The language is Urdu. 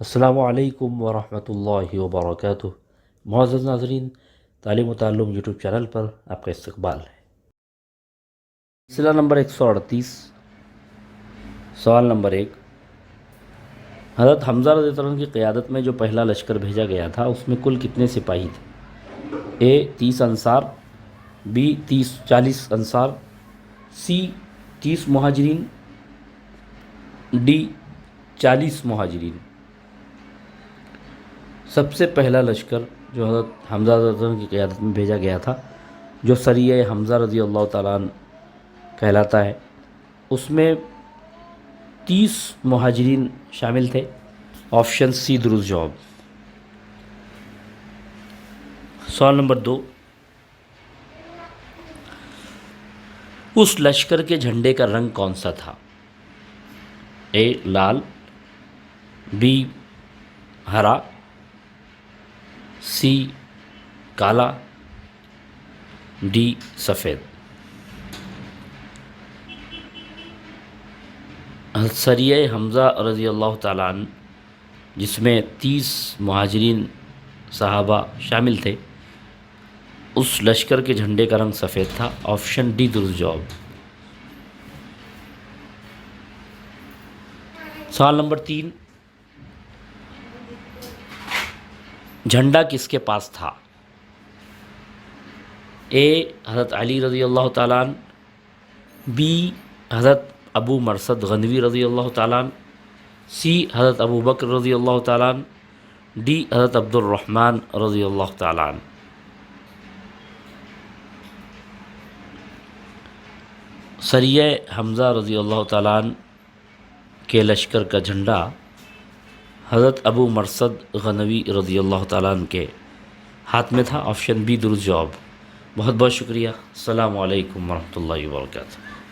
السلام علیکم ورحمۃ اللہ وبرکاتہ۔ معزز ناظرین، تعلیم و تعلم یوٹیوب چینل پر آپ کا استقبال ہے۔ سلسلہ نمبر 138، سوال نمبر 1۔ حضرت حمزہ رضی اللہ عنہ کی قیادت میں جو پہلا لشکر بھیجا گیا تھا اس میں کل کتنے سپاہی تھے؟ اے 30 انصار، بی 40 انصار، سی 30 مہاجرین، ڈی 40 مہاجرین۔ سب سے پہلا لشکر جو حضرت حمزہ رضی اللہ عنہ کی قیادت میں بھیجا گیا تھا، جو سریہ حمزہ رضی اللہ تعالیٰ عنہ کہلاتا ہے، اس میں 30 مہاجرین شامل تھے۔ آپشن سی درست جواب۔ سوال نمبر 2۔ اس لشکر کے جھنڈے کا رنگ کون سا تھا؟ اے لال، بی ہرا، سی کالا، ڈی سفید۔ سریہ حمزہ رضی اللہ تعالیٰ عنہ جس میں 30 مہاجرین صحابہ شامل تھے، اس لشکر کے جھنڈے کا رنگ سفید تھا۔ آپشن ڈی درست جواب۔ سوال نمبر 3۔ جھنڈا کس کے پاس تھا؟ اے حضرت علی رضی اللہ تعالیٰ عنہ، بی حضرت ابو مرثد غنوی رضی اللہ تعالیٰ عنہ، سی حضرت ابو بکر رضی اللہ تعالیٰ عنہ، ڈی حضرت عبد الرحمن رضی اللہ تعالیٰ عنہ۔ سریہ حمزہ رضی اللہ تعالیٰ عنہ کے لشکر کا جھنڈا حضرت ابو مرثد غنوی رضی اللہ تعالیٰ عنہ کے ہاتھ میں تھا۔ آپشن بی درست جواب۔ بہت بہت شکریہ۔ السلام علیکم ورحمۃ اللہ وبرکاتہ۔